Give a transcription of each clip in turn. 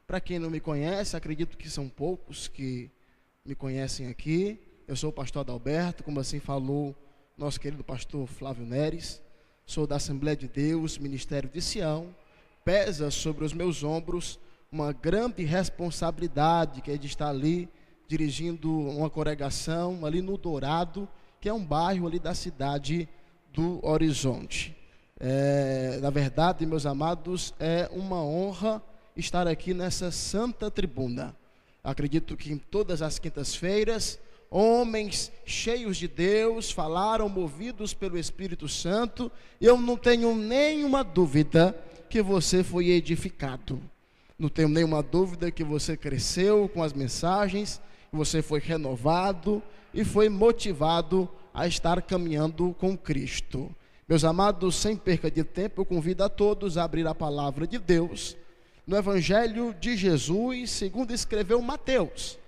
Para quem não me conhece, acredito que são poucos que me conhecem aqui. Eu sou o pastor Adalberto, como assim falou nosso querido pastor Flávio Neres. Sou da Assembleia de Deus, Ministério de Sião. Pesa sobre os meus ombros uma grande responsabilidade, que é de estar ali dirigindo uma congregação ali no Dourado, que é um bairro ali da cidade do Horizonte. Na verdade, meus amados, é uma honra estar aqui nessa santa tribuna. Acredito que em todas as quintas-feiras, homens cheios de Deus falaram, movidos pelo Espírito Santo, e eu não tenho nenhuma dúvida que você foi edificado. Não tenho nenhuma dúvida que você cresceu com as mensagens, que você foi renovado e foi motivado a estar caminhando com Cristo. Meus amados, sem perca de tempo, eu convido a todos a abrir a palavra de Deus no Evangelho de Jesus, segundo escreveu Mateus.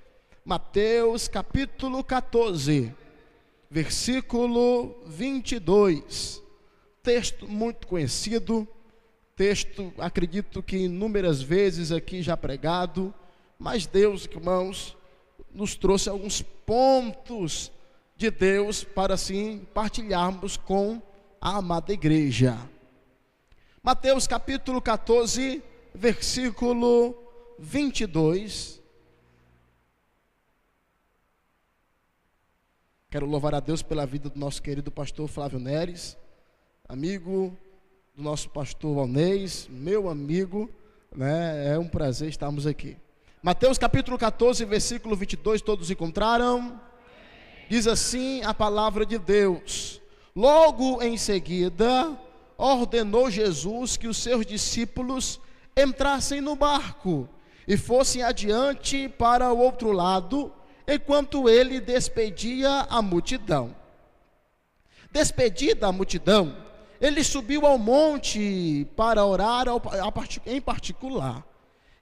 Mateus capítulo 14, versículo 22. Texto muito conhecido, texto, acredito que inúmeras vezes aqui já pregado, mas Deus, irmãos, nos trouxe alguns pontos de Deus para assim partilharmos com a amada igreja. Mateus capítulo 14, versículo 22. Quero louvar a Deus pela vida do nosso querido pastor Flávio Neres, amigo do nosso pastor Valnês, meu amigo, né? É um prazer estarmos aqui. Mateus capítulo 14, versículo 22, todos encontraram? Diz assim a palavra de Deus: logo em seguida, ordenou Jesus que os seus discípulos entrassem no barco e fossem adiante para o outro lado, enquanto ele despedia a multidão. Despedida a multidão, ele subiu ao monte para orar em particular.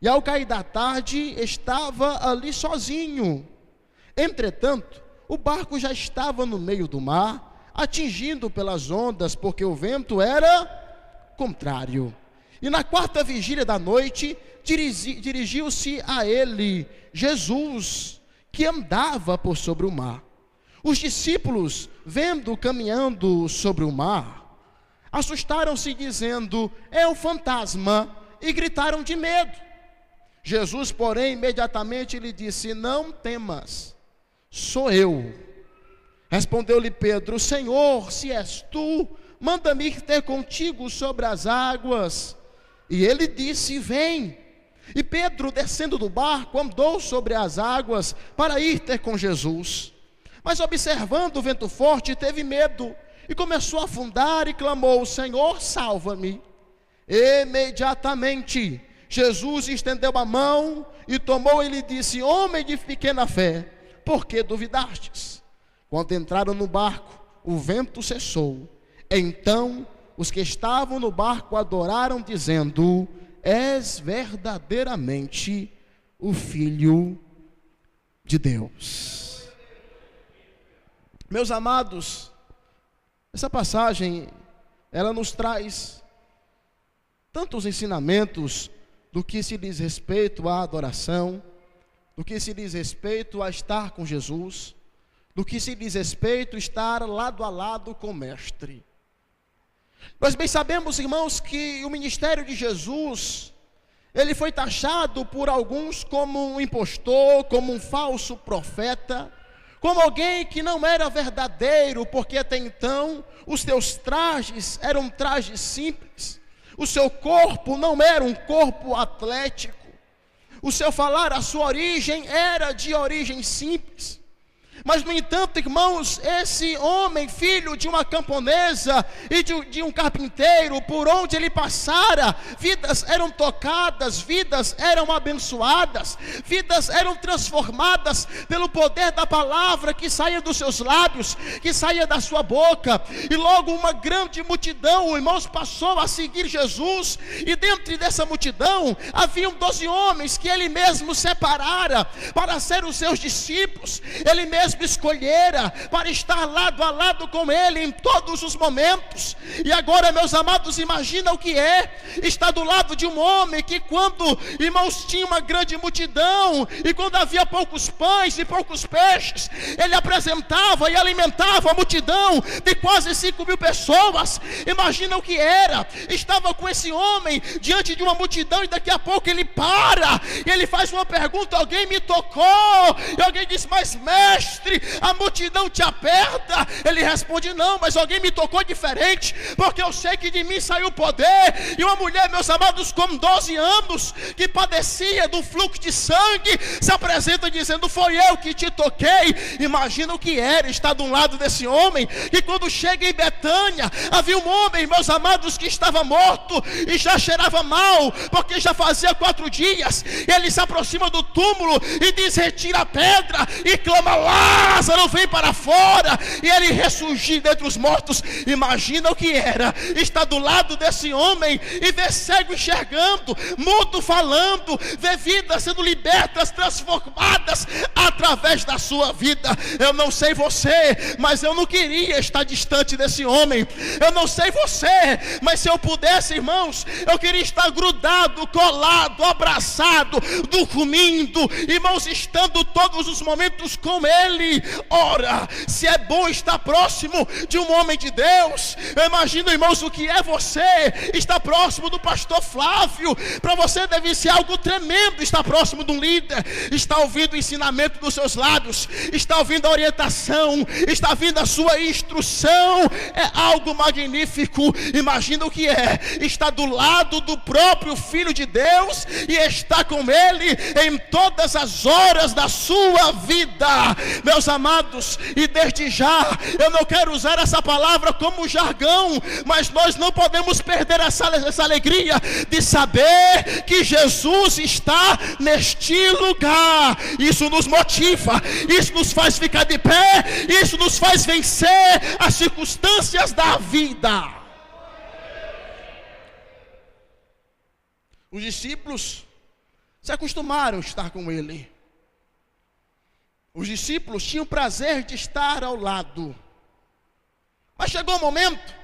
E ao cair da tarde, estava ali sozinho. Entretanto, o barco já estava no meio do mar, atingido pelas ondas, porque o vento era contrário. E na quarta vigília da noite, dirigiu-se a ele Jesus, que andava por sobre o mar. Os discípulos, vendo caminhando sobre o mar, assustaram-se, dizendo: é um fantasma, e gritaram de medo. Jesus, porém, imediatamente lhe disse: não temas, sou eu. Respondeu-lhe Pedro: Senhor, se és tu, manda-me ir ter contigo sobre as águas. E ele disse: vem. E Pedro, descendo do barco, andou sobre as águas para ir ter com Jesus. Mas observando o vento forte, teve medo e começou a afundar e clamou: Senhor, salva-me. Imediatamente Jesus estendeu a mão e tomou e lhe disse: homem de pequena fé, por que duvidastes? Quando entraram no barco, o vento cessou. Então os que estavam no barco adoraram, dizendo: és verdadeiramente o Filho de Deus. Meus amados, essa passagem, ela nos traz tantos ensinamentos do que se diz respeito à adoração, do que se diz respeito a estar com Jesus, do que se diz respeito a estar lado a lado com o Mestre. Nós bem sabemos, irmãos, que o ministério de Jesus, ele foi taxado por alguns como um impostor, como um falso profeta, como alguém que não era verdadeiro, porque até então os seus trajes eram trajes simples, o seu corpo não era um corpo atlético, o seu falar, a sua origem era de origem simples. Mas, no entanto, irmãos, esse homem, filho de uma camponesa e de um carpinteiro, por onde ele passara, vidas eram tocadas, vidas eram abençoadas, vidas eram transformadas pelo poder da palavra que saía dos seus lábios, que saía da sua boca. E logo uma grande multidão, irmãos, passou a seguir Jesus. E dentro dessa multidão haviam 12 homens que ele mesmo separara para ser os seus discípulos. Ele mesmo mesmo escolhera para estar lado a lado com Ele em todos os momentos. E agora, meus amados, imagina o que é estar do lado de um homem que, quando, irmãos, tinha uma grande multidão, e quando havia poucos pães e poucos peixes, Ele apresentava e alimentava a multidão de quase 5.000 pessoas. Imagina o que era, estava com esse homem diante de uma multidão, e daqui a pouco ele para, e ele faz uma pergunta: alguém me tocou? E alguém diz: mas mestre, a multidão te aperta. Ele responde: não, mas alguém me tocou diferente, porque eu sei que de mim saiu poder. E uma mulher, meus amados, com 12 anos, que padecia do fluxo de sangue, se apresenta dizendo: foi eu que te toquei. Imagina o que era estar de um lado desse homem. E quando chega em Betânia, havia um homem, meus amados, que estava morto e já cheirava mal, porque já fazia 4 dias. Ele se aproxima do túmulo e diz: retira a pedra, e clama: Lázaro, vem para fora. E ele ressurgiu dentre os mortos. Imagina o que era estar do lado desse homem e ver cego enxergando, mudo falando, ver vidas sendo libertas, transformadas através da sua vida. Eu não sei você, mas eu não queria estar distante desse homem. Eu não sei você, mas se eu pudesse, irmãos, eu queria estar grudado, colado, abraçado, dormindo, irmãos, estando todos os momentos com Ele. Ora, se é bom estar próximo de um homem de Deus, eu imagino, irmãos, o que é você estar próximo do pastor Flávio. Para você deve ser algo tremendo estar próximo de um líder, estar ouvindo o ensinamento dos seus lábios, estar ouvindo a orientação, estar ouvindo a sua instrução. É algo magnífico. Imagina o que é estar do lado do próprio Filho de Deus e estar com Ele em todas as horas da sua vida, meus amados. E desde já, eu não quero usar essa palavra como jargão, mas nós não podemos perder essa alegria de saber que Jesus está neste lugar. Isso nos motiva, isso nos faz ficar de pé, isso nos faz vencer as circunstâncias da vida. Os discípulos se acostumaram a estar com Ele. Os discípulos tinham o prazer de estar ao lado. Mas chegou um momento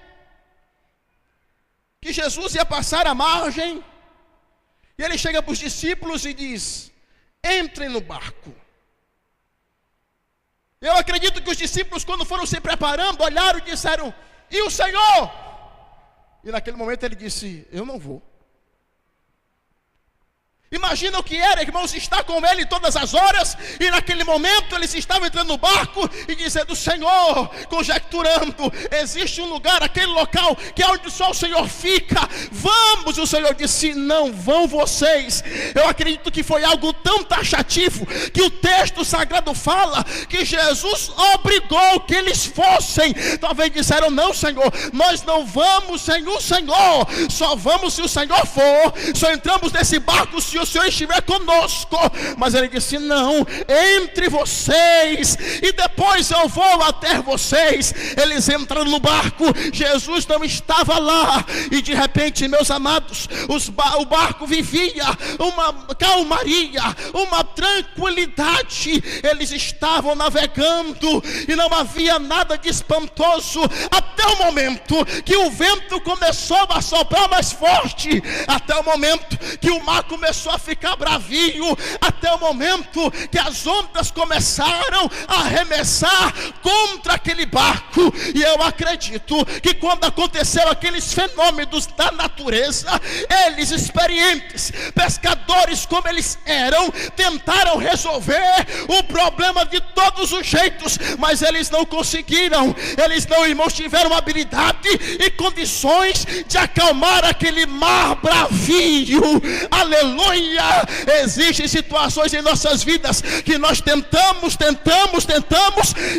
que Jesus ia passar a margem, e Ele chega para os discípulos e diz: entrem no barco. Eu acredito que os discípulos, quando foram se preparando, olharam e disseram: e o Senhor? E naquele momento Ele disse: eu não vou. Imagina o que era, irmãos, estar com Ele todas as horas, e naquele momento eles estavam entrando no barco e dizendo: Senhor, conjecturando, existe um lugar, aquele local que é onde só o Senhor fica, vamos. O Senhor disse: não vão vocês. Eu acredito que foi algo tão taxativo que o texto sagrado fala que Jesus obrigou que eles fossem. Talvez disseram: não, Senhor, nós não vamos sem o Senhor, só vamos se o Senhor for, só entramos nesse barco se o Senhor estiver conosco. Mas Ele disse: não, entre vocês, e depois eu vou até vocês. Eles entraram no barco, Jesus não estava lá, e de repente, meus amados, o barco vivia uma calmaria, uma tranquilidade. Eles estavam navegando e não havia nada de espantoso, até o momento que o vento começou a soprar mais forte, até o momento que o mar começou a ficar bravio, até o momento que as ondas começaram a arremessar contra aquele barco. E eu acredito que quando aconteceu aqueles fenômenos da natureza, eles, experientes pescadores como eles eram, tentaram resolver o problema de todos os jeitos, mas eles não conseguiram. Eles não, irmãos, tiveram habilidade e condições de acalmar aquele mar bravio. Aleluia. Existem situações em nossas vidas que nós tentamos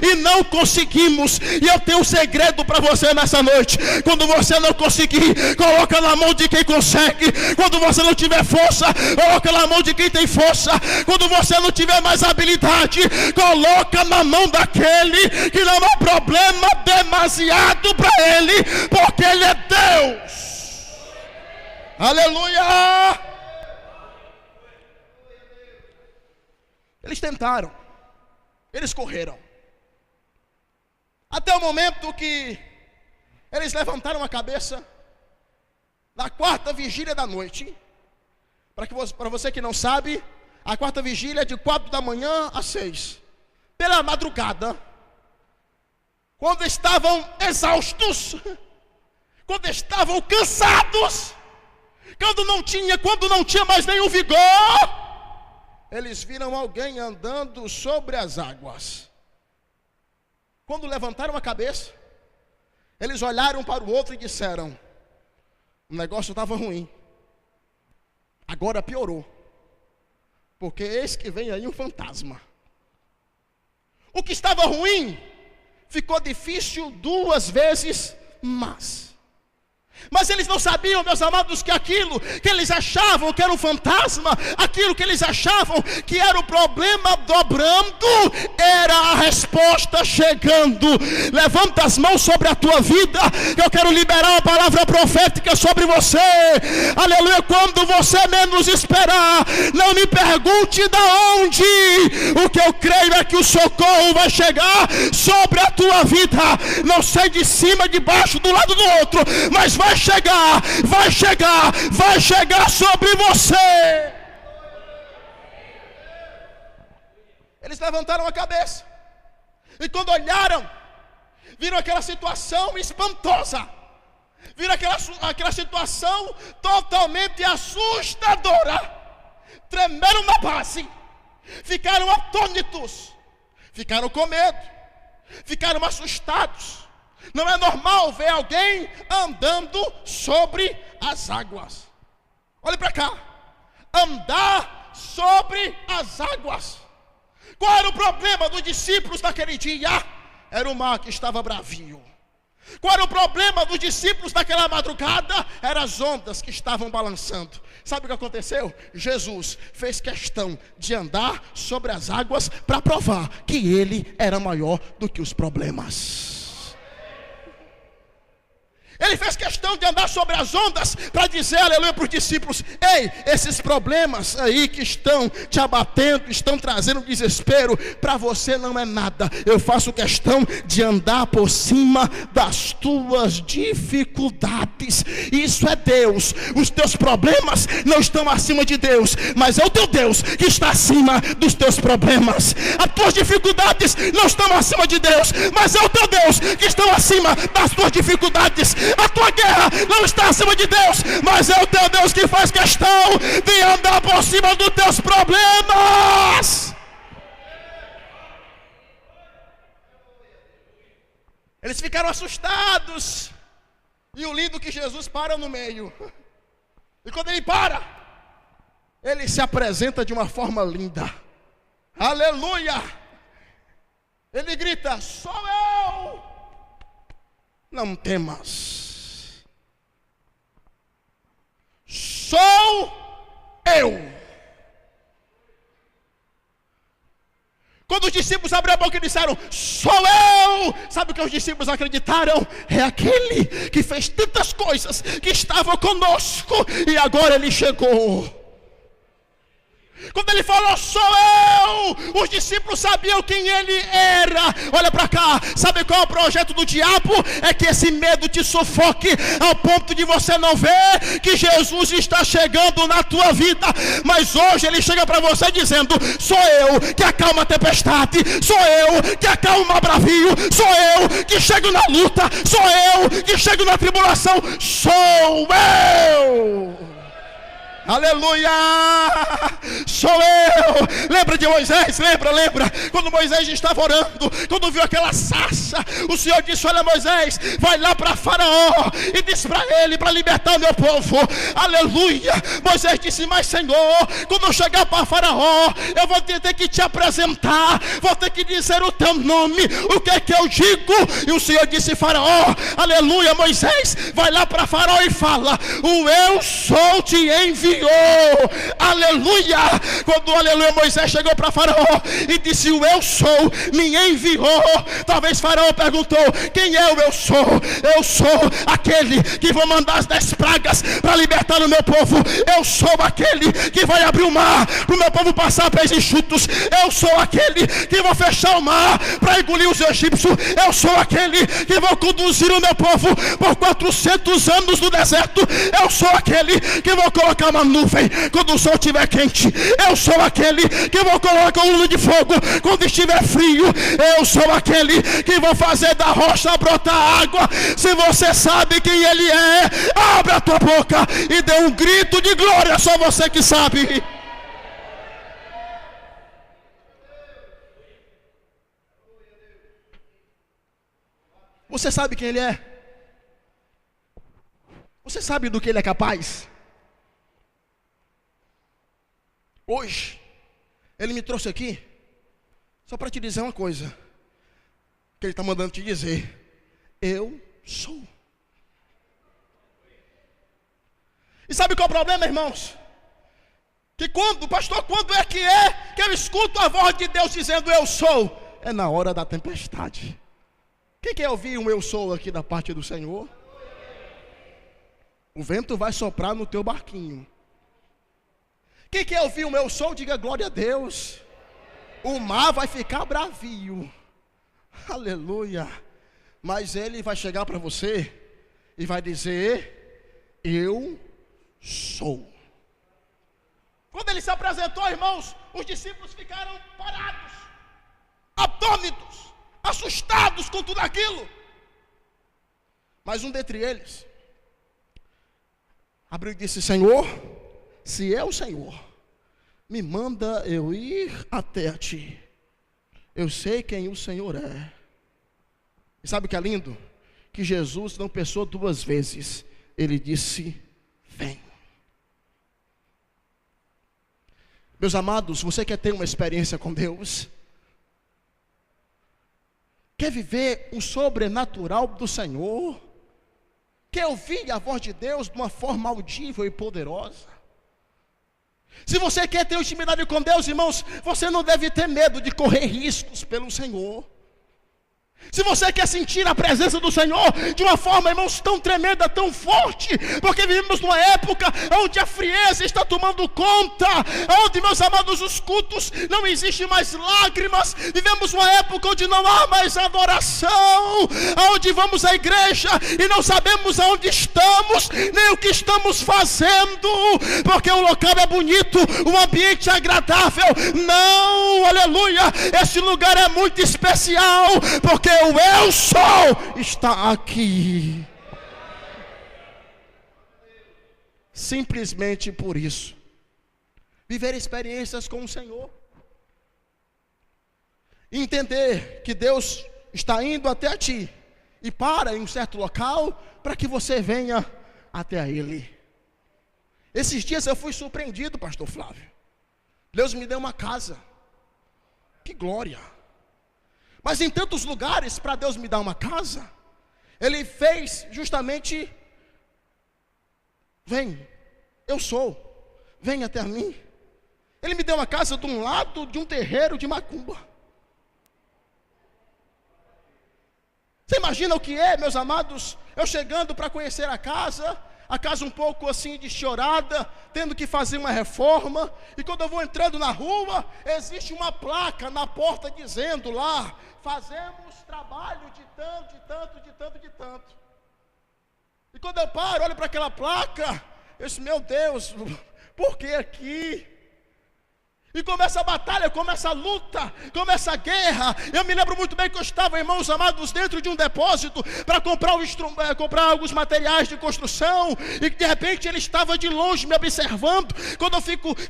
e não conseguimos. E eu tenho um segredo para você nessa noite: quando você não conseguir, coloca na mão de quem consegue. Quando você não tiver força, coloca na mão de quem tem força. Quando você não tiver mais habilidade, coloca na mão daquele que não é problema demasiado para Ele, porque Ele é Deus. Aleluia. Eles tentaram, eles correram, Até o momento que eles levantaram a cabeça, na quarta vigília da noite. Para você que não sabe, a quarta vigília é de 4 da manhã às 6. Pela madrugada, quando estavam exaustos, quando estavam cansados, quando não tinha mais nenhum vigor, eles viram alguém andando sobre as águas. Quando levantaram a cabeça, eles olharam para o outro e disseram: o negócio estava ruim, agora piorou, porque eis que vem aí um fantasma. O que estava ruim ficou difícil 2 vezes mais. Mas eles não sabiam, meus amados, que aquilo que eles achavam que era um fantasma, aquilo que eles achavam que era o problema dobrando, era a resposta chegando. Levanta as mãos sobre a tua vida, que eu quero liberar uma palavra profética sobre você. Aleluia. Quando você menos esperar, não me pergunte de onde. O que eu creio é que o socorro vai chegar sobre a tua vida. Não sei de cima, de baixo, do lado do outro, mas vai chegar sobre você. Eles levantaram a cabeça e quando olharam, viram aquela situação espantosa, viram aquela situação totalmente assustadora, tremeram na base, ficaram atônitos, ficaram com medo, ficaram assustados. Não é normal ver alguém andando sobre as águas. Olhe para cá. Andar sobre as águas. Qual era o problema dos discípulos naquele dia? Era o mar que estava bravio. Qual era o problema dos discípulos naquela madrugada? Eram as ondas que estavam balançando. Sabe o que aconteceu? Jesus fez questão de andar sobre as águas para provar que ele era maior do que os problemas. Ele fez questão de andar sobre as ondas para dizer, aleluia, para os discípulos: ei, esses problemas aí que estão te abatendo, estão trazendo desespero, para você não é nada. Eu faço questão de andar por cima das tuas dificuldades. Isso é Deus. Os teus problemas não estão acima de Deus, mas é o teu Deus que está acima dos teus problemas. As tuas dificuldades não estão acima de Deus, mas é o teu Deus que está acima das tuas dificuldades. A tua guerra não está acima de Deus, mas é o teu Deus que faz questão de andar por cima dos teus problemas. Eles ficaram assustados. E o lindo que Jesus para no meio. E quando ele para, ele se apresenta de uma forma linda. Aleluia. Ele grita: sou eu, não temas. Sou eu. Quando os discípulos abriram a boca e disseram: sou eu, sabe o que os discípulos acreditaram? É aquele que fez tantas coisas, que estava conosco e agora ele chegou. Quando ele falou: sou eu, os discípulos sabiam quem ele era. Olha para cá, sabe qual é o projeto do diabo? É que esse medo te sufoque ao ponto de você não ver que Jesus está chegando na tua vida. Mas hoje ele chega para você dizendo: sou eu que acalma a tempestade, sou eu que acalma o bravio, sou eu que chego na luta, sou eu que chego na tribulação, sou eu. Aleluia, sou eu. Lembra de Moisés? Lembra quando Moisés estava orando, quando viu aquela sarça, o Senhor disse: olha, Moisés, vai lá para Faraó e diz para ele para libertar o meu povo. Aleluia. Moisés disse: mas Senhor, quando eu chegar para Faraó, eu vou ter que te apresentar, vou ter que dizer o teu nome, o que é que eu digo? E o Senhor disse: Faraó, aleluia, Moisés, vai lá para Faraó e fala: o eu sou te enviou. enviou. Aleluia. Quando, aleluia, Moisés chegou para Faraó e disse: o eu sou me enviou. Talvez Faraó perguntou: quem é o eu sou? Eu sou aquele que vou mandar as 10 pragas para libertar o meu povo. Eu sou aquele que vai abrir o mar para o meu povo passar pés enxutos. Eu sou aquele que vou fechar o mar para engolir os egípcios. Eu sou aquele que vou conduzir o meu povo por 400 anos no deserto. Eu sou aquele que vou colocar uma nuvem quando o sol estiver quente. Eu sou aquele que vou colocar um coluna de fogo quando estiver frio. Eu sou aquele que vou fazer da rocha brotar água. Se você sabe quem ele é, abre a tua boca e dê um grito de glória. Só você que sabe. Você sabe quem ele é? Você sabe do que ele é capaz? Hoje, ele me trouxe aqui só para te dizer uma coisa, que ele está mandando te dizer: eu sou. E sabe qual é o problema, irmãos? Que quando, pastor, quando é que eu escuto a voz de Deus dizendo eu sou? É na hora da tempestade. Quem quer ouvir um eu sou aqui da parte do Senhor? O vento vai soprar no teu barquinho. Quem quer ouvir um eu sou, diga glória a Deus. O mar vai ficar bravio. Aleluia. Mas ele vai chegar para você e vai dizer: eu sou. Quando ele se apresentou, irmãos, os discípulos ficaram parados, atônitos, assustados com tudo aquilo. Mas um dentre eles abriu e disse: Senhor, se é o Senhor, me manda eu ir até a ti. Eu sei quem o Senhor é. E sabe o que é lindo? Que Jesus não pensou 2 vezes. Ele disse: vem. Meus amados, você quer ter uma experiência com Deus? Quer viver o sobrenatural do Senhor? Quer ouvir a voz de Deus de uma forma audível e poderosa? Se você quer ter intimidade com Deus, irmãos, você não deve ter medo de correr riscos pelo Senhor. Se você quer sentir a presença do Senhor de uma forma, irmãos, tão tremenda, tão forte, porque vivemos numa época onde a frieza está tomando conta, onde, meus amados, os cultos não existe mais lágrimas. Vivemos uma época onde não há mais adoração, onde vamos à igreja e não sabemos aonde estamos, nem o que estamos fazendo, porque o local é bonito, o ambiente é agradável. Não, aleluia, esse lugar é muito especial, porque o eu sou está aqui. Simplesmente por isso, viver experiências com o Senhor, entender que Deus está indo até ti e para em um certo local para que você venha até Ele. Esses dias eu fui surpreendido, pastor Flávio. Deus me deu uma casa. Que glória! Mas em tantos lugares, para Deus me dar uma casa, Ele fez justamente: vem, eu sou, vem até mim. Ele me deu uma casa de um lado de um terreiro de macumba. Você imagina o que é, meus amados, eu chegando para conhecer a casa um pouco assim deschiorada, tendo que fazer uma reforma, e quando eu vou entrando na rua, existe uma placa na porta dizendo lá: fazemos trabalho de tanto, de tanto, de tanto, de tanto. E quando eu paro, olho para aquela placa, eu disse: meu Deus, por que aqui? E começa a batalha, começa a luta, começa a guerra. Eu me lembro muito bem que eu estava, irmãos amados, dentro de um depósito para comprar alguns materiais de construção, e de repente ele estava de longe me observando.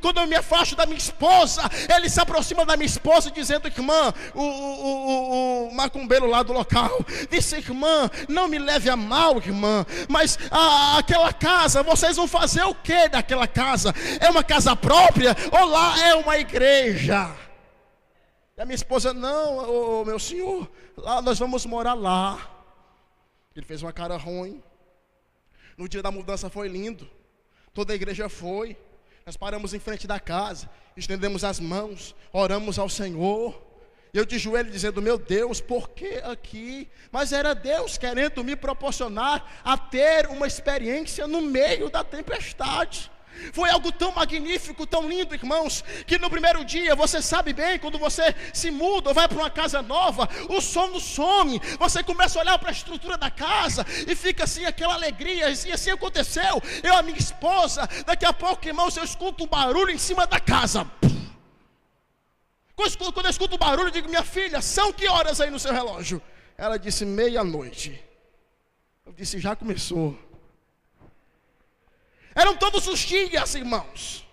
Quando eu me afasto da minha esposa, ele se aproxima da minha esposa dizendo: irmã, o macumbeiro lá do local disse: irmã, não me leve a mal, irmã, mas aquela casa, vocês vão fazer o que daquela casa? É uma casa própria ou lá é uma igreja? E a minha esposa: não, meu senhor, lá nós vamos morar lá. Ele fez uma cara ruim. No dia da mudança foi lindo, toda a igreja foi, Nós paramos em frente da casa, estendemos as mãos, oramos ao Senhor. Eu de joelho dizendo: meu Deus, por que aqui? Mas era Deus querendo me proporcionar a ter uma experiência no meio da tempestade. Foi algo tão magnífico, tão lindo, irmãos, que no primeiro dia, você sabe bem, quando você se muda ou vai para uma casa nova, o sono some, você começa a olhar para a estrutura da casa e fica assim, aquela alegria. E assim aconteceu, eu e a minha esposa. Daqui a pouco, irmãos, eu escuto um barulho em cima da casa. Quando eu escuto o barulho, eu digo: minha filha, são que horas aí no seu relógio? Ela disse: meia-noite. Eu disse: já começou. Eram todos os dias, irmãos.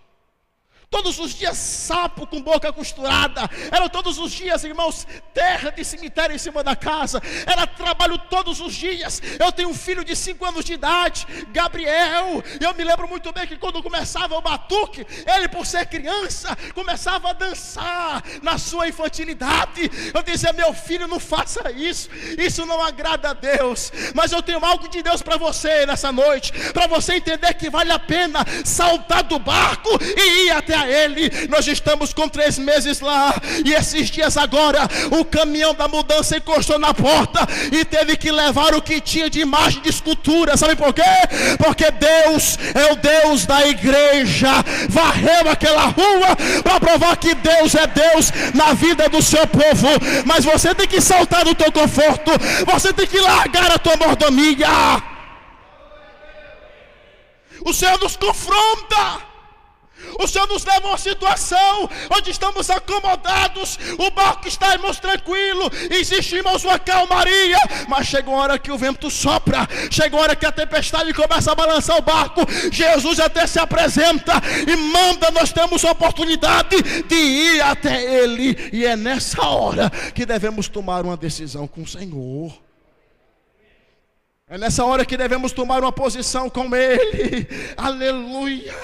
Todos os dias sapo com boca costurada. Eram todos os dias, irmãos, terra de cemitério em cima da casa. Era trabalho todos os dias. Eu tenho um filho de 5 anos de idade, Gabriel. Eu me lembro muito bem que quando começava o batuque, ele, por ser criança, começava a dançar na sua infantilidade. Eu dizia: meu filho, não faça isso. Isso não agrada a Deus. Mas eu tenho algo de Deus para você nessa noite, para você entender que vale a pena saltar do barco e ir até Ele. Nós estamos com 3 meses lá, e esses dias agora o caminhão da mudança encostou na porta e teve que levar o que tinha de imagem de escultura. Sabe por quê? Porque Deus é o Deus da igreja. Varreu aquela rua para provar que Deus é Deus na vida do seu povo. Mas você tem que saltar do teu conforto, você tem que largar a tua mordomia. O Senhor nos confronta. O Senhor nos leva a uma situação onde estamos acomodados, o barco está, irmãos, tranquilo, existe, irmãos, uma calmaria, mas chega uma hora que o vento sopra, chega uma hora que a tempestade começa a balançar o barco. Jesus até se apresenta e manda, nós temos a oportunidade de ir até Ele, e é nessa hora que devemos tomar uma decisão com o Senhor. É nessa hora que devemos tomar uma posição com Ele. Aleluia.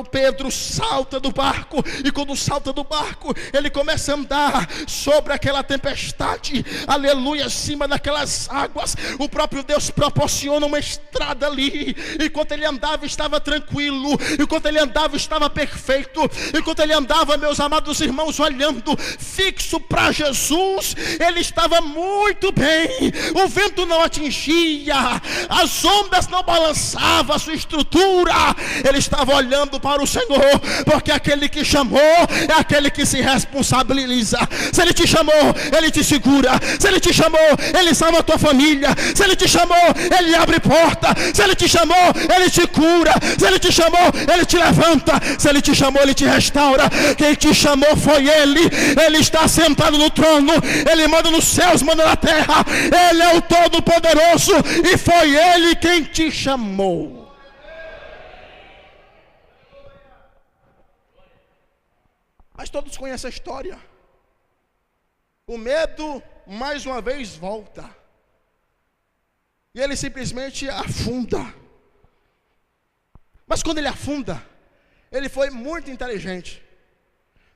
Pedro salta do barco, e quando salta do barco, ele começa a andar sobre aquela tempestade. Aleluia, acima daquelas águas. O próprio Deus proporciona uma estrada ali. Enquanto ele andava, estava tranquilo. Enquanto ele andava, estava perfeito. Enquanto ele andava, meus amados irmãos, olhando fixo para Jesus, ele estava muito bem. O vento não atingia, as ondas não balançavam a sua estrutura. Ele estava olhando para o Senhor, porque aquele que chamou é aquele que se responsabiliza. Se Ele te chamou, Ele te segura. Se Ele te chamou, Ele salva a tua família. Se Ele te chamou, Ele abre porta. Se Ele te chamou, Ele te cura. Se Ele te chamou, Ele te levanta. Se Ele te chamou, Ele te restaura. Quem te chamou foi Ele. Ele está sentado no trono. Ele manda nos céus, manda na terra. Ele é o Todo-Poderoso, e foi Ele quem te chamou. Mas todos conhecem a história. O medo mais uma vez volta, e ele simplesmente afunda. Mas quando ele afunda, ele foi muito inteligente,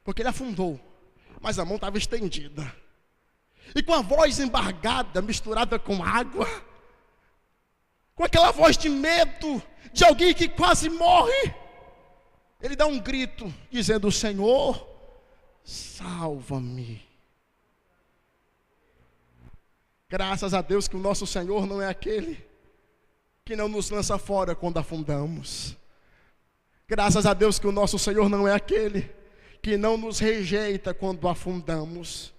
porque ele afundou, mas a mão estava estendida, e com a voz embargada, misturada com água, com aquela voz de medo de alguém que quase morre, ele dá um grito dizendo: Senhor, salva-me. Graças a Deus que o nosso Senhor não é aquele que não nos lança fora quando afundamos. Graças a Deus que o nosso Senhor não é aquele que não nos rejeita quando afundamos.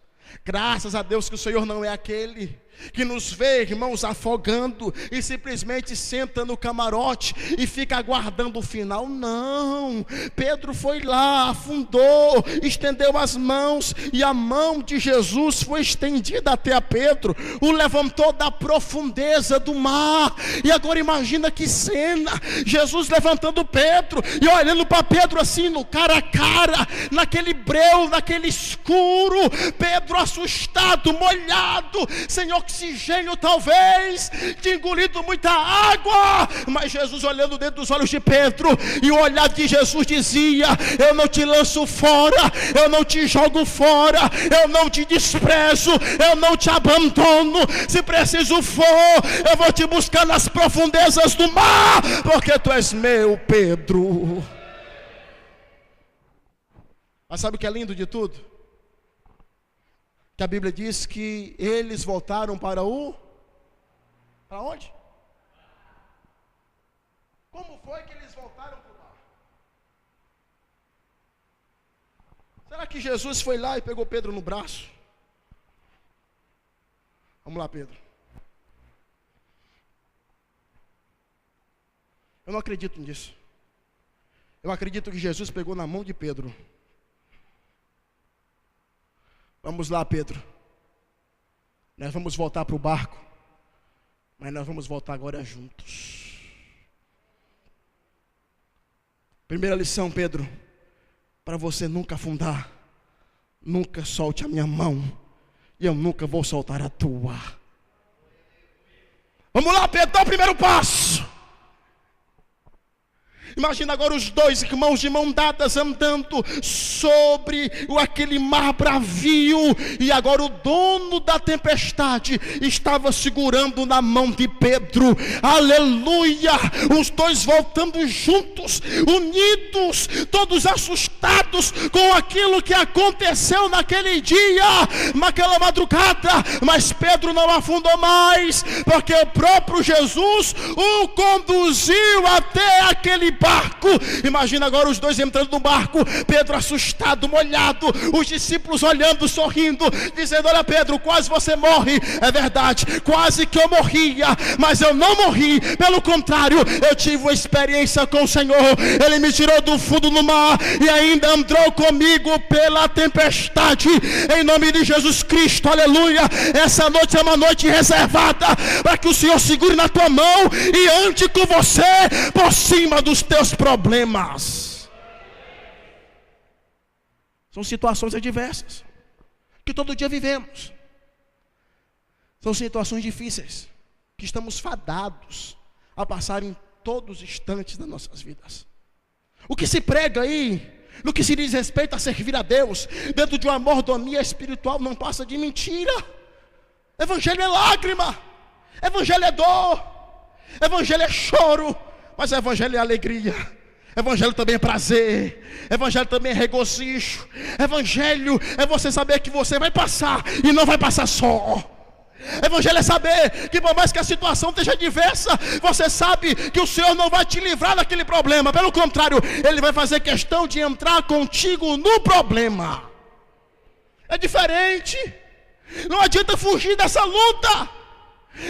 Graças a Deus que o Senhor não é aquele que nos vê, irmãos, afogando e simplesmente senta no camarote e fica aguardando o final. Não, Pedro foi lá, afundou, estendeu as mãos, e a mão de Jesus foi estendida até a Pedro, o levantou da profundeza do mar. E agora imagina que cena, Jesus levantando Pedro e olhando para Pedro assim, no cara a cara, naquele breu, naquele escuro. Pedro assustado, molhado, Senhor, oxigênio talvez, tinha engolido muita água, mas Jesus olhando dentro dos olhos de Pedro, e o olhar de Jesus dizia: eu não te lanço fora, eu não te jogo fora, eu não te desprezo, eu não te abandono. Se preciso for, eu vou te buscar nas profundezas do mar, porque tu és meu, Pedro. Mas sabe o que é lindo de tudo? Que a Bíblia diz que eles voltaram para para onde? Como foi que eles voltaram para o barco? Será que Jesus foi lá e pegou Pedro no braço? Vamos lá, Pedro. Eu não acredito nisso. Eu acredito que Jesus pegou na mão de Pedro. Vamos lá, Pedro. Nós vamos voltar para o barco. Mas nós vamos voltar agora juntos. Primeira lição, Pedro. Para você nunca afundar, nunca solte a minha mão. E eu nunca vou soltar a tua. Vamos lá, Pedro, dá o primeiro passo. Imagina agora os dois irmãos de mão dadas andando sobre aquele mar bravio. E agora o dono da tempestade estava segurando na mão de Pedro. Aleluia! Os dois voltando juntos, unidos, todos assustados com aquilo que aconteceu naquele dia, naquela madrugada. Mas Pedro não afundou mais, porque o próprio Jesus o conduziu até aquele barco. Imagina agora os dois entrando no barco, Pedro assustado, molhado, os discípulos olhando, sorrindo, dizendo: olha Pedro, quase você morre. É verdade, quase que eu morria, mas eu não morri, pelo contrário, eu tive uma experiência com o Senhor. Ele me tirou do fundo do mar e ainda andou comigo pela tempestade, em nome de Jesus Cristo, aleluia. Essa noite é uma noite reservada para que o Senhor segure na tua mão e ande com você por cima dos teus problemas. São situações adversas que todo dia vivemos. São situações difíceis que estamos fadados a passar em todos os instantes das nossas vidas. O que se prega aí, no que se diz respeito a servir a Deus, dentro de uma mordomia espiritual, não passa de mentira. Evangelho é lágrima, evangelho é dor, evangelho é choro, mas evangelho é alegria. Evangelho também é prazer. Evangelho também é regozijo. Evangelho é você saber que você vai passar e não vai passar só. Evangelho é saber que por mais que a situação esteja diversa, você sabe que o Senhor não vai te livrar daquele problema. Pelo contrário, Ele vai fazer questão de entrar contigo no problema. É diferente. Não adianta fugir dessa luta.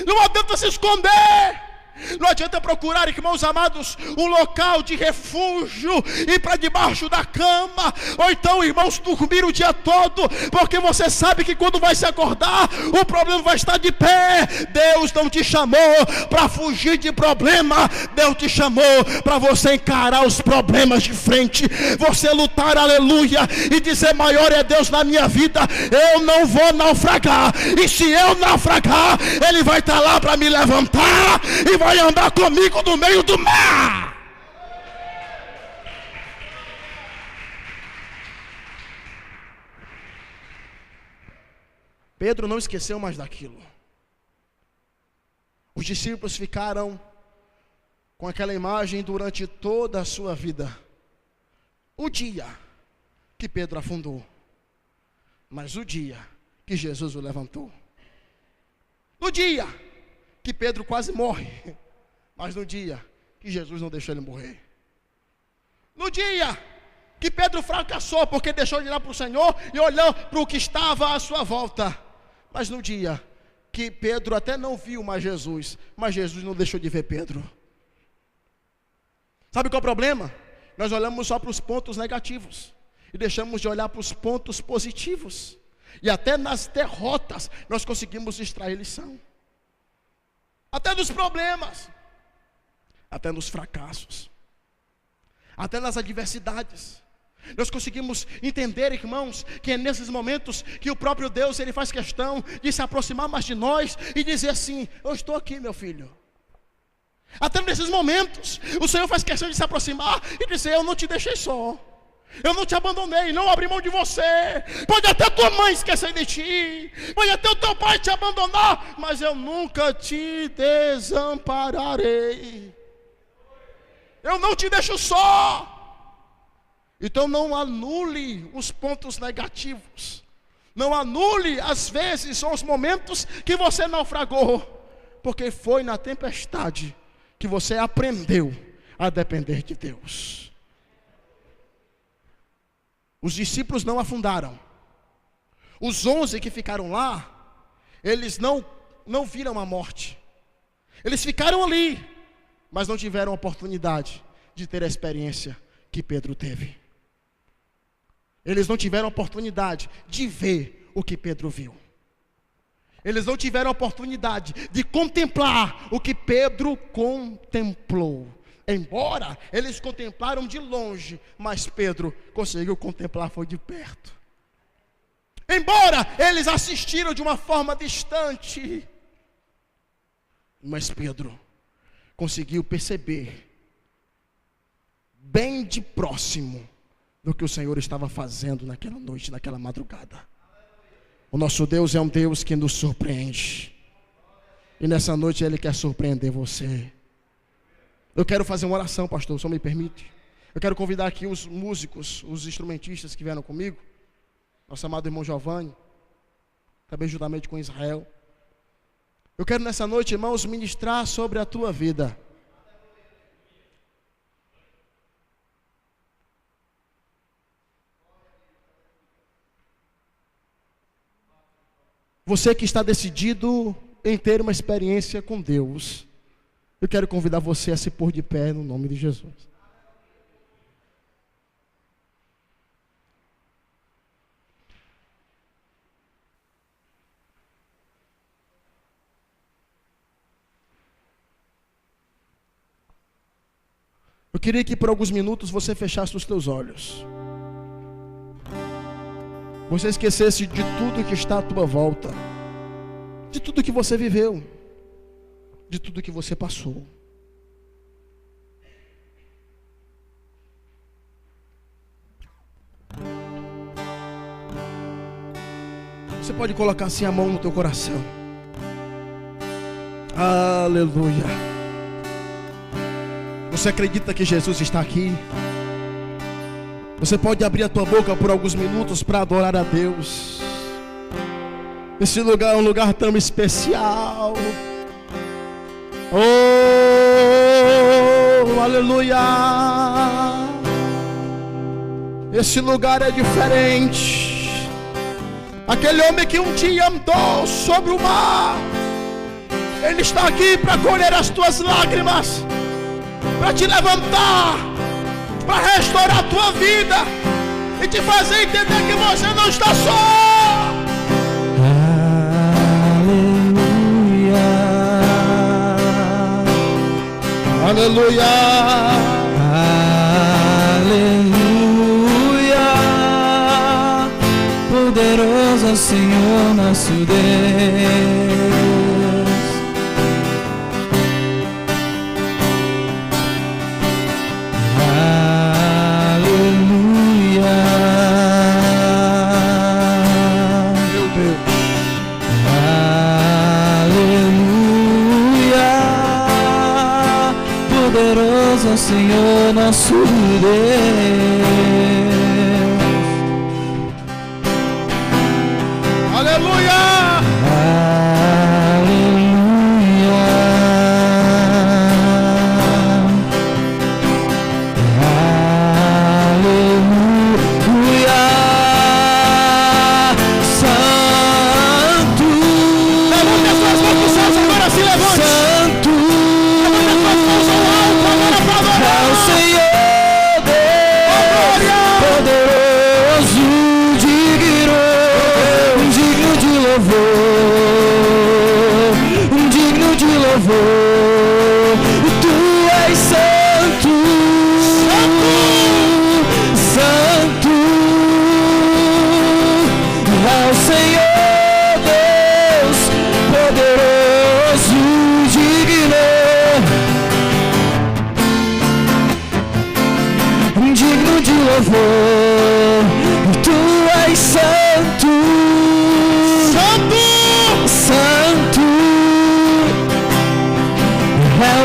Não adianta se esconder. Não adianta procurar, irmãos amados, um local de refúgio, ir para debaixo da cama, ou então, irmãos, dormir o dia todo, porque você sabe que quando vai se acordar, o problema vai estar de pé. Deus não te chamou para fugir de problema, Deus te chamou para você encarar os problemas de frente, você lutar, aleluia, e dizer: maior é Deus na minha vida, eu não vou naufragar, e se eu naufragar, Ele vai estar lá para me levantar, e vai andar comigo no meio do mar. Pedro não esqueceu mais daquilo. Os discípulos ficaram com aquela imagem durante toda a sua vida. O dia que Pedro afundou, mas o dia que Jesus o levantou. No dia que Pedro quase morre, mas no dia que Jesus não deixou ele morrer. No dia que Pedro fracassou porque deixou de olhar para o Senhor e olhou para o que estava à sua volta. Mas no dia que Pedro até não viu mais Jesus, mas Jesus não deixou de ver Pedro. Sabe qual é o problema? Nós olhamos só para os pontos negativos e deixamos de olhar para os pontos positivos. E até nas derrotas nós conseguimos extrair lição. Até nos problemas, até nos fracassos, até nas adversidades, nós conseguimos entender, irmãos, que é nesses momentos que o próprio Deus, Ele faz questão de se aproximar mais de nós e dizer assim: eu estou aqui, meu filho. Até nesses momentos, o Senhor faz questão de se aproximar e dizer: eu não te deixei só, eu não te abandonei, não abri mão de você. Pode até tua mãe esquecer de ti, pode até o teu pai te abandonar, mas eu nunca te desampararei. Eu não te deixo só. Então não anule os pontos negativos. Não anule às vezes os momentos que você naufragou, porque foi na tempestade que você aprendeu a depender de Deus. Os discípulos não afundaram. Os 11 que ficaram lá, eles não viram a morte. Eles ficaram ali, mas não tiveram a oportunidade de ter a experiência que Pedro teve. Eles não tiveram a oportunidade de ver o que Pedro viu. Eles não tiveram a oportunidade de contemplar o que Pedro contemplou. Embora eles contemplaram de longe, mas Pedro conseguiu contemplar, foi de perto. Embora eles assistiram de uma forma distante, mas Pedro conseguiu perceber bem de próximo do que o Senhor estava fazendo naquela noite, naquela madrugada. O nosso Deus é um Deus que nos surpreende, e nessa noite Ele quer surpreender você. Eu quero fazer uma oração, pastor, só me permite. Eu quero convidar aqui os músicos, os instrumentistas que vieram comigo, nosso amado irmão Giovanni, também juntamente com Israel. Eu quero nessa noite, irmãos, ministrar sobre a tua vida. Você que está decidido em ter uma experiência com Deus, eu quero convidar você a se pôr de pé no nome de Jesus. Eu queria que por alguns minutos você fechasse os teus olhos. Você esquecesse de tudo que está à tua volta, de tudo que você viveu, de tudo que você passou. Você pode colocar assim a mão no teu coração. Aleluia. Você acredita que Jesus está aqui? Você pode abrir a tua boca por alguns minutos para adorar a Deus. Esse lugar é um lugar tão especial. Oh, aleluia. Esse lugar é diferente. Aquele homem que um dia andou sobre o mar, ele está aqui para colher as tuas lágrimas, para te levantar, para restaurar a tua vida e te fazer entender que você não está só. Aleluia, aleluia, poderoso é o Senhor nosso Deus. Aleluia, meu Deus. aleluia, poderoso é o Senhor nosso Deus. Aleluia.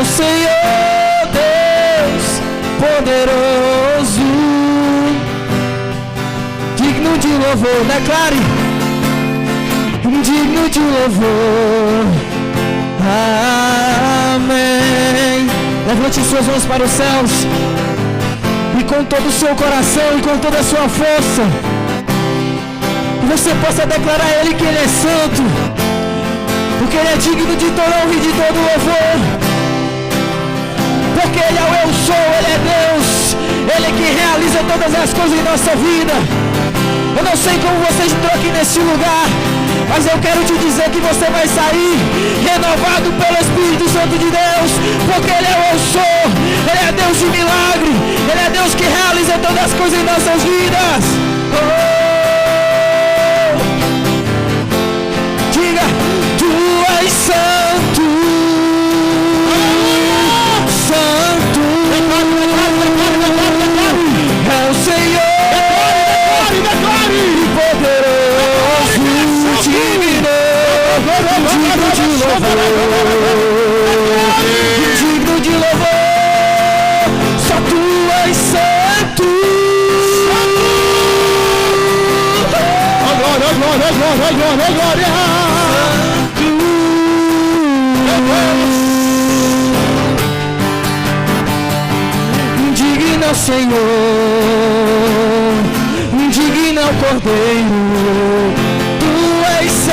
Senhor Deus poderoso, louvor. Declare: digno de louvor. Amém. Levante suas mãos para os céus e com todo o seu coração e com toda a sua força, que você possa declarar a Ele que Ele é santo, porque Ele é digno de toda honra e de todo louvor, porque Ele é o eu sou, Ele é Deus, Ele que realiza todas as coisas em nossa vida. Eu não sei como você entrou aqui nesse lugar, mas eu quero te dizer que você vai sair renovado pelo Espírito Santo de Deus, porque Ele é o eu sou, Ele é Deus de milagre, Ele é Deus que realiza todas as coisas em nossas vidas. Diga: Tu és santo, santo é o Senhor. Digno de louvor, só Tu és santo. Glória, glória, glória, glória, glória. Digno é o Senhor, digno é o Cordeiro. Tu és santo.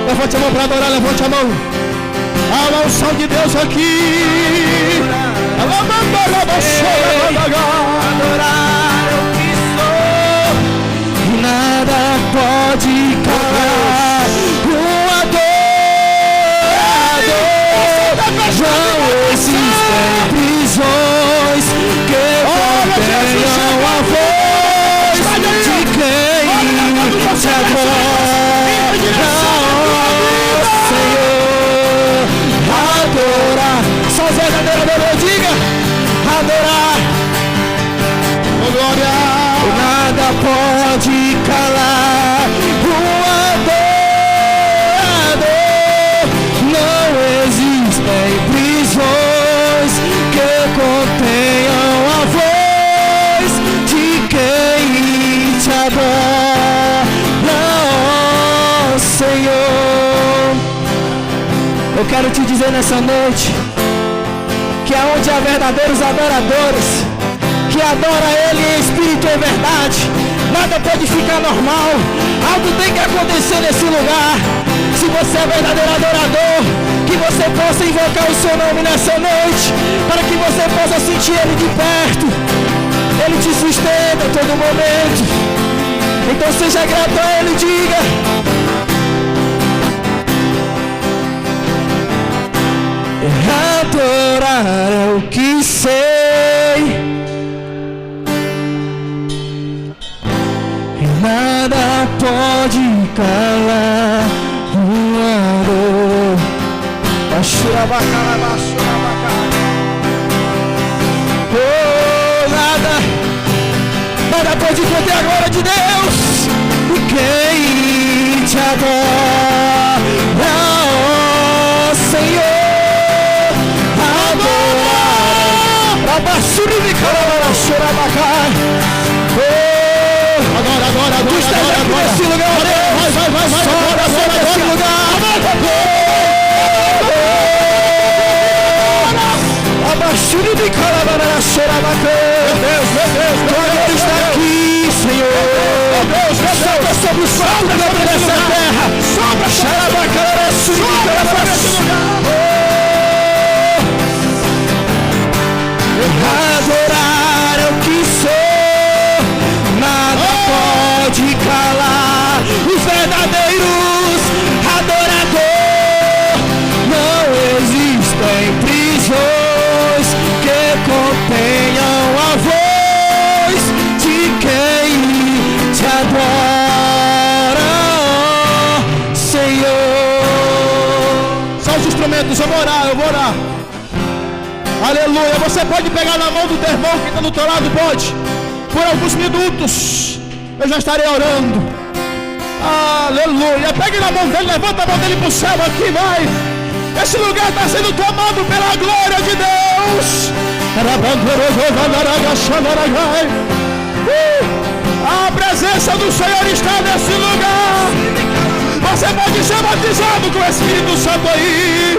Levante a mão para adorar, levante a mão. Há uma unção de Deus aqui. Adorar o que sou, nada pode calar. O adorador, não existem prisões que contenham a voz de quem se adora. Só os verdadeiros adoradores, diga: adorar. Oh, glória. Nada pode calar o adorador. Não existem prisões que contenham a voz de quem te adora, oh Senhor. Eu quero te dizer nessa noite que aonde há verdadeiros adoradores, que adora Ele em espírito e em verdade, nada pode ficar normal. Algo tem que acontecer nesse lugar. Se você é verdadeiro adorador, que você possa invocar o seu nome nessa noite, para que você possa sentir Ele de perto. Ele te sustenta a todo momento. Então seja grato a Ele, diga: adorar é o que sei, e nada pode calar o amor. Oh, nada pode conter a glória de Deus. E quem te adora, oh Senhor, Agora, tu estás aqui nesse lugar, Deus. Vai, sobra nesse lugar. Abashuri de Carabara, Xerabacan. Meu Deus, glória está aqui, Senhor. Meu Deus, sopra sobre o sol dessa terra. Sopra, Xerabacan, Xuri de Carabara. Adorar é o que sou, nada pode Aleluia. Você pode pegar na mão do teu irmão que está do teu lado, pode. Por alguns minutos eu já estarei orando. Aleluia. Pegue na mão dele, levanta a mão dele para o céu aqui, vai. Esse lugar está sendo tomado pela glória de Deus. A presença do Senhor está nesse lugar. Você pode ser batizado com o Espírito Santo aí.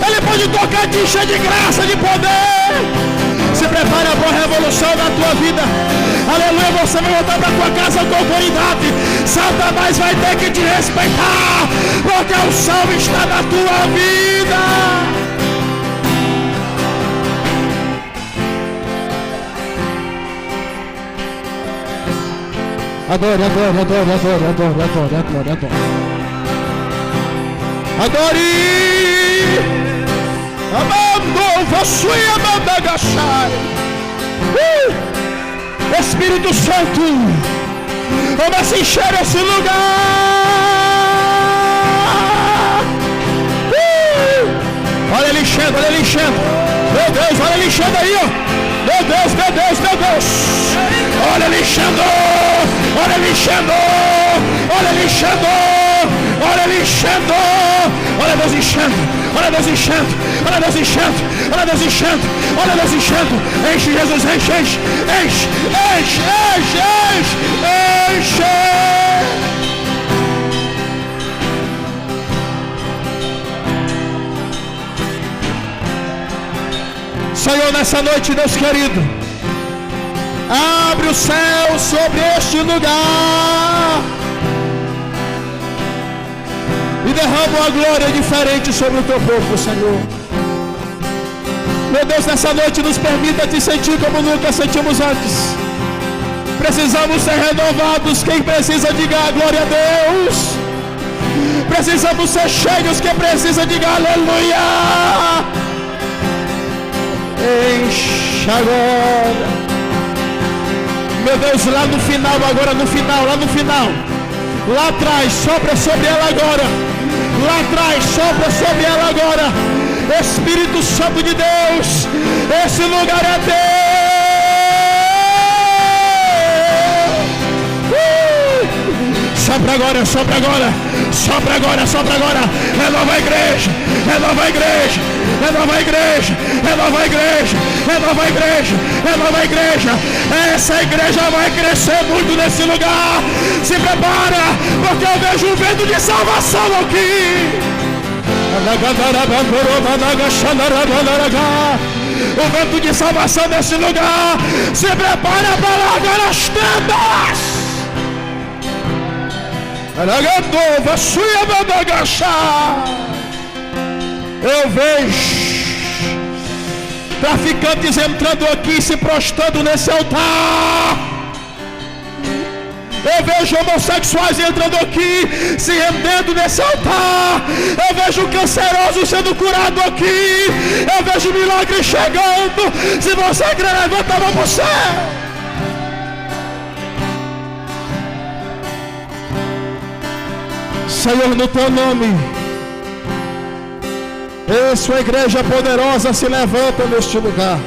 Ele pode tocar, te encher de graça, de poder. Se prepara para a revolução da tua vida. Aleluia, você vai voltar para tua casa com autoridade. Satanás vai ter que te respeitar, porque o céu está na tua vida. Adore, adore, adore, adore, adore, adore, adore, adore. Adore. Amando, você amando agachar. Espírito Santo, comece a encher esse lugar. Olha ele enchendo, olha ele enchendo. Meu Deus, olha ele enchendo aí, ó. Meu Deus, meu Deus, meu Deus. Olha ele enchendo. Olha ele enchendo. Olha ele enchendo. Olha ele enchendo. Olha Deus enchendo. Olha Deus enchendo. Olha Deus enchendo. Olha Deus enchendo. Olha Deus enchendo. Enche, Jesus, enche, enche. Enche, enche, enche, enche. Enche. Senhor, nessa noite, Deus querido, abre o céu sobre este lugar e derrama uma glória diferente sobre o teu povo, Senhor. Meu Deus, nessa noite nos permita te sentir como nunca sentimos antes. Precisamos ser renovados. Quem precisa, diga glória a Deus. Precisamos ser cheios. Quem precisa, diga aleluia. Enche agora. Meu Deus, lá no final, agora no final, lá no final. Lá atrás, sopra sobre ela agora. Lá atrás, sopra sobre ela agora. Espírito Santo de Deus, esse lugar é teu. Sopra agora, sopra agora. Sopra agora, sopra agora. Renova a igreja, renova a igreja. Renova a igreja, renova a igreja, renova a igreja, renova a igreja. Essa igreja vai crescer muito nesse lugar. Se prepara, porque eu vejo um vento de salvação aqui. O vento de salvação nesse lugar. Se prepara para largar as tendas. Eu vejo traficantes entrando aqui, se prostrando nesse altar. Eu vejo homossexuais entrando aqui, se rendendo nesse altar. Eu vejo cancerosos sendo curado aqui. Eu vejo milagres chegando. Se você crê, levanta a mão para o céu. Senhor, no teu nome, sua igreja poderosa se levanta neste lugar.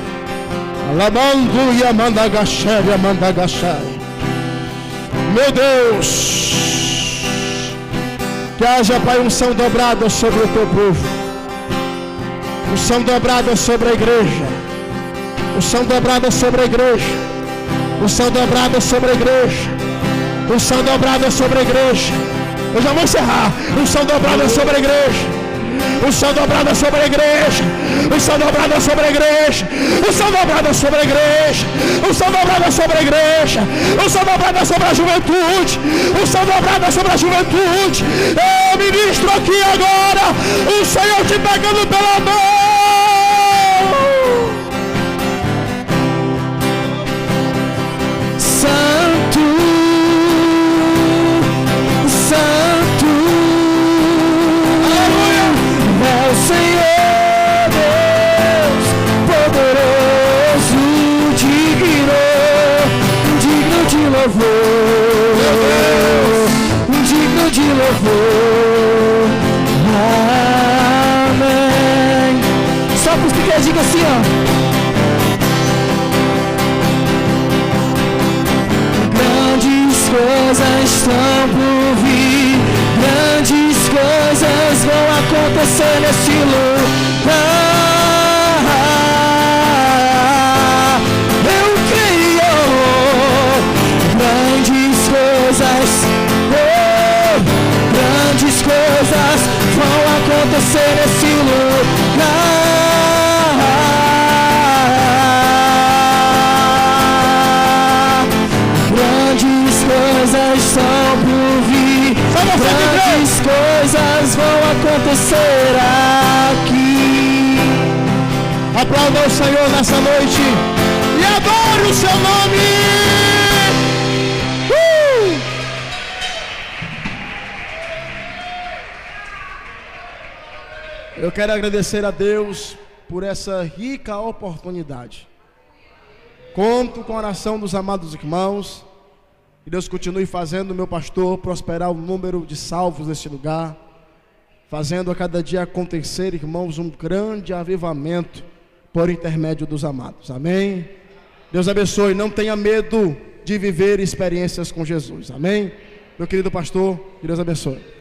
Alamando e amandagachar e amandagachar. Meu Deus, que haja, Pai, unção dobrada sobre o teu povo. Unção dobrada sobre a igreja. Unção dobrada sobre a igreja. Unção dobrada sobre a igreja. Unção dobrada sobre a igreja. Eu já vou encerrar. Unção dobrada sobre a igreja. Unção dobrada sobre a igreja. Unção dobrada sobre a igreja. Unção dobrada sobre a igreja. Unção dobrada sobre a igreja. Unção dobrada sobre a juventude. Unção dobrada sobre a juventude. Eu ministro aqui agora. O Senhor te pegando pela mão. Digno de louvor, amém. Só para os que diga assim, ó. Grandes coisas estão por vir, grandes coisas vão acontecer nesse lugar. Eu creio, grandes coisas, grandes coisas vão acontecer nesse lugar. Grandes coisas estão por vir, grandes coisas vão acontecer aqui. Aplauda o Senhor nessa noite e adore o seu nome. Eu quero agradecer a Deus por essa rica oportunidade. Conto com a oração dos amados irmãos. Que Deus continue fazendo o meu pastor prosperar o número de salvos neste lugar, fazendo a cada dia acontecer, irmãos, um grande avivamento por intermédio dos amados. Amém? Deus abençoe. Não tenha medo de viver experiências com Jesus. Amém? Meu querido pastor, que Deus abençoe.